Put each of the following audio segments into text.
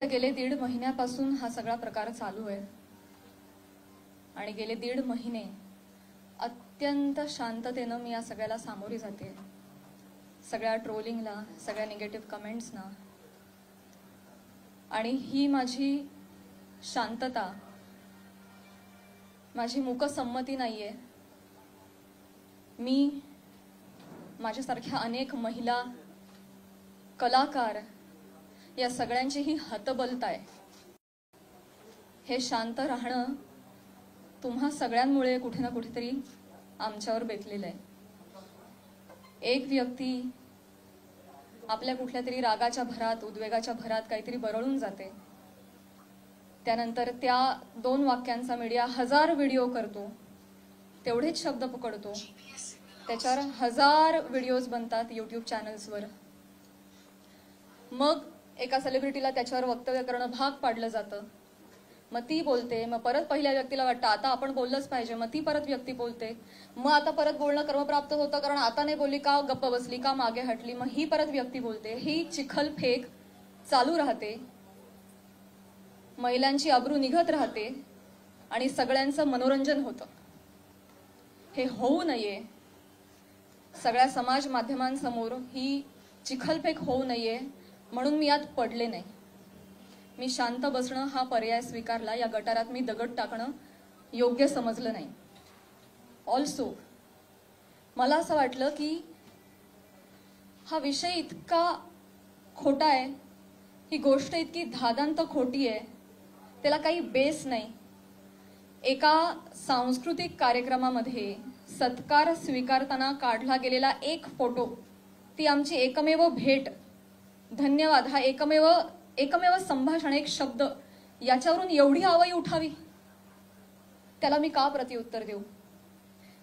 गेले 1.5 महिन्यापासून हा सगळा प्रकार चालू आहे आणि गेले 1.5 महिने अत्यंत शांततेने मी या सगळ्याला सामोरी जाते, सगळ्या ट्रोलिंगला, सगळ्या निगेटिव्ह कमेंट्सना। आणि ही माझी शांतता, माझी मूकसंमती नाहीये। मी माझ्यासारख्या अनेक महिला, कलाकार या सगळ्यांची ही हतबलता आहे। हे शांत राहणं तुम्हा सगळ्यांमुळे कुठे ना कुठेतरी आमच्यावर बेतलेलं आहे। एक व्यक्ती आपल्या कुठल्या तरी रागाच्या भरात, उद्वेगाच्या भरात काहीतरी बरळून जाते, त्यानंतर त्या 2 वाक्यांचा मीडिया 1000 व्हिडिओ करतो, तेवढेच शब्द पकडतो, त्याच्यावर 1000 व्हिडिओज बनतात यूट्यूब चॅनल्सवर। मग एका सेलिब्रिटीला त्याच्यावर वक्तव्य करणं भाग पाडलं जातं, मग ती बोलते, मग परत पहिल्या व्यक्तीला वाटतं आता आपण बोललंच पाहिजे, मग ती परत व्यक्ती बोलते, मग आता परत बोलणं क्रमप्राप्त होतं कारण आता नाही बोलली का, गप्प बसली का, मागे हटली, मग ही परत व्यक्ती बोलते। ही चिखलफेक चालू राहते, महिलांची अब्रू निघत राहते आणि सगळ्यांचं मनोरंजन होतं। हे होऊ नये, सगळ्या समाज माध्यमांसमोर ही चिखलफेक होऊ नये म्हणून मी यात पडले नाही। मी शांत बसणं हा पर्याय स्वीकारला, या गटारात मी दगड टाकणं योग्य समजलं नाही। ऑल्सो मला असं वाटलं की हा विषय इतका खोटा आहे, ही गोष्ट इतकी धादांत खोटी आहे, त्याला काही बेस नाही। एका सांस्कृतिक कार्यक्रमामध्ये सत्कार स्वीकारताना काढला गेलेला एक फोटो, ती आमची एकमेव भेट, धन्यवाद हा एकमेव संभाषण, एक शब्द, याच्यावरून एवढी आवई उठावी, त्याला मी का प्रत्युत्तर देऊ?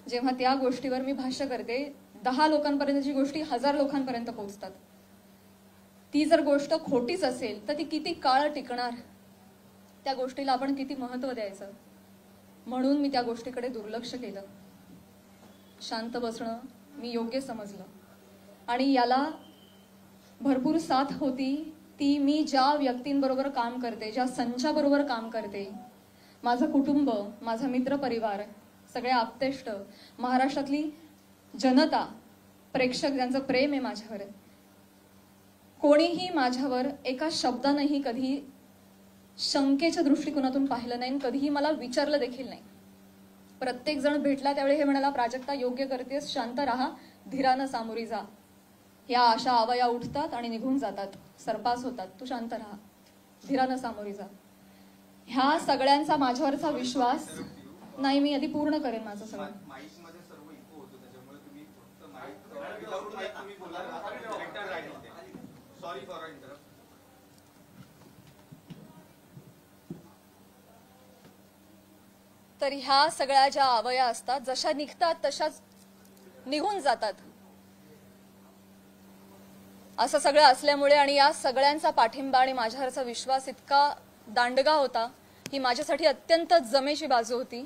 जेव्हा त्या गोष्टीवर मी भाष्य करते, 10 लोकांपर्यंतची गोष्टी 1000 लोकांपर्यंत पोहोचतात। ती जर गोष्ट खोटीच असेल तर ती किती काळ टिकणार, त्या गोष्टीला आपण किती महत्त्व द्यायचं? म्हणून मी त्या गोष्टीकडे दुर्लक्ष केलं। शांत बसणं मी योग्य समजलं आणि याला भरपूर साथ होती ती मी ज्या व्यक्तींबरोबर काम करते, ज्या संचाबरोबर काम करते, माझं कुटुंब, माझा मित्रपरिवार, सगळे आप्तेष्ट, महाराष्ट्रातली जनता, प्रेक्षक ज्यांचं प्रेम आहे माझ्यावर। कोणीही माझ्यावर एका शब्दानेही कधी शंकेच्या दृष्टिकोनातून पाहिलं नाही, कधीही मला विचारलं देखील नाही। प्रत्येक जण भेटला त्यावेळी हे म्हणाला, प्राजक्ता योग्य करतेस, शांत राहा, धीरानं सामोरी जा। या अशा आवया उठतात आणि निघून जातात, सरपास होतात, तू शांत राहा, धीरानं सामोरी जा। ह्या सगळ्यांचा माझ्यावरचा विश्वास नाही, मी आधी पूर्ण करेन माझं सगळं। तर ह्या सगळ्या ज्या आवया असतात, जशा निघतात तशाच निघून जातात, असं सगळं असल्यामुळे आणि या सगळ्यांचा पाठिंबा आणि माझ्यावरचा विश्वास इतका दांडगा होता, ही माझ्यासाठी अत्यंत जमेची बाजू होती।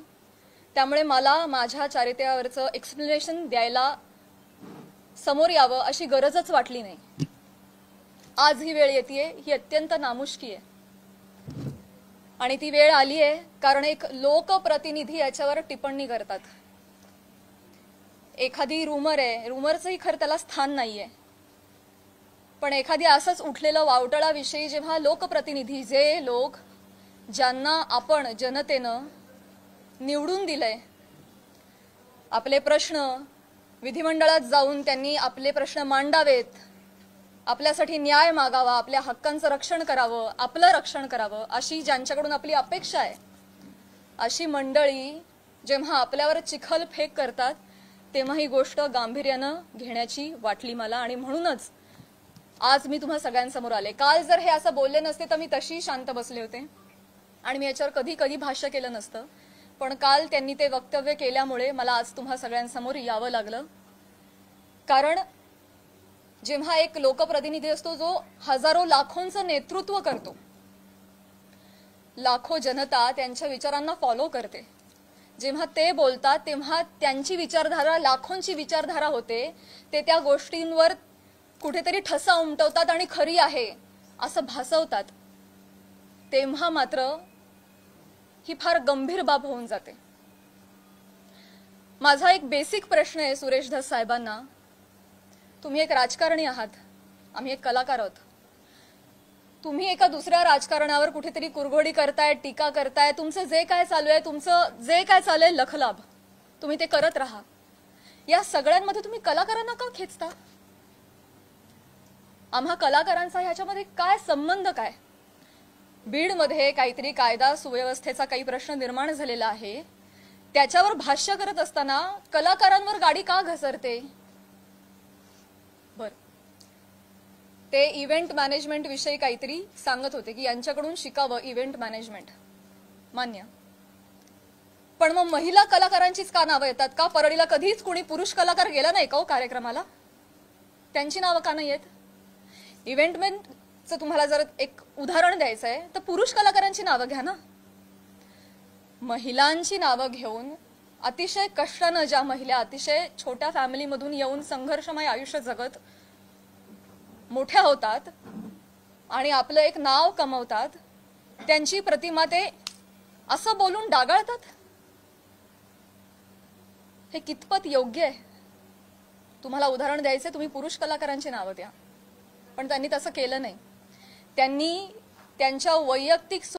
त्यामुळे मला माझ्या चारित्र्यावरचं एक्सप्लेनेशन द्यायला समोर यावं अशी गरजच वाटली नाही। आज ही वेळ येतेय, ही अत्यंत नामुष्की आहे आणि ती वेळ आली आहे कारण एक लोकप्रतिनिधी याच्यावर टिप्पणी करतात। एखादी रूमर आहे, रूमरचंही खरं त्याला स्थान नाहीये, पण एखादी असंच उठलेलं वावटळाविषयी जेव्हा लोकप्रतिनिधी, जे लोक ज्यांना आपण जनतेनं निवडून दिलंय, आपले प्रश्न विधिमंडळात जाऊन त्यांनी आपले प्रश्न मांडावेत, आपल्यासाठी न्याय मागावा, आपल्या हक्कांचं रक्षण करावं, आपलं रक्षण करावं, अशी ज्यांच्याकडून आपली अपेक्षा आहे, अशी मंडळी जेव्हा आपल्यावर चिखलफेक करतात तेव्हा ही गोष्ट गांभीर्यानं घेण्याची वाटली मला आणि म्हणूनच आज मी तुम्हा सगळ्यांसमोर आले। काल जर हे असं बोलले नसते तर मी तशी शांत बसले होते आणि मी याच्यावर कधी कधी भाष्य केलं नसतं, पण काल त्यांनी ते वक्तव्य केल्यामुळे मला आज तुम्हा सगळ्यांसमोर यावं लागलं। कारण जेव्हा एक लोकप्रतिनिधी असतो जो हजारो लाखोंचं नेतृत्व करतो, लाखो जनता त्यांच्या विचारांना फॉलो करते, जेव्हा ते बोलतात तेव्हा त्यांची विचारधारा लाखोंची विचारधारा होते, ते त्या गोष्टींवर कुठेतरी ठसा उमटवतात आणि खरी आहे असं भासवतात। तेव्हा मात्र ही फार गंभीर बाब होऊन जाते. माझा एक बेसिक प्रश्न आहे सुरेश धस साहेबांना. तुम्ही एक राजकारणी आहात, आम्ही एक कलाकार आहोत. तुम्ही एका दुसऱ्या राजकारणावर कुठेतरी कुरघोडी करताय, टीका करताय. तुमचं जे काय चालू आहे, तुमचं जे काय चालू आहे लखलाभ, तुम्ही ते करत राहा. या सगळ्यांमध्ये तुम्ही कलाकारांना का खेचता? आम्हा कलाकारांचा ह्याच्यामध्ये काय संबंध? काय बीडमध्ये काहीतरी कायदा सुव्यवस्थेचा काही प्रश्न निर्माण झालेला आहे, त्याच्यावर भाष्य करत असताना कलाकारांवर गाडी का घसरते? बर, ते इव्हेंट मॅनेजमेंट विषयी काहीतरी सांगत होते की यांच्याकडून शिकावं इव्हेंट मॅनेजमेंट. मान्य, पण मग महिला कलाकारांचीच का नावं येतात? का परळीला कधीच कोणी पुरुष कलाकार गेला नाही का हो कार्यक्रमाला? त्यांची नावं का नाही येत? इव्हेंटमॅनचं तुम्हाला जर एक उदाहरण द्यायचं आहे तर पुरुष कलाकारांची नावं घ्या ना. महिलांची नावं घेऊन अतिशय कष्टानं ज्या महिला अतिशय छोट्या फॅमिलीमधून येऊन संघर्षमय आयुष्य जगत मोठ्या होतात आणि आपलं एक नाव कमवतात, त्यांची प्रतिमा ते असं बोलून डागाळतात. हे कितपत योग्य आहे? तुम्हाला उदाहरण द्यायचे, तुम्ही पुरुष कलाकारांची नावं द्या. पण त्यांनी तसं केलं नाही. त्यांनी त्यांच्या वैयक्तिक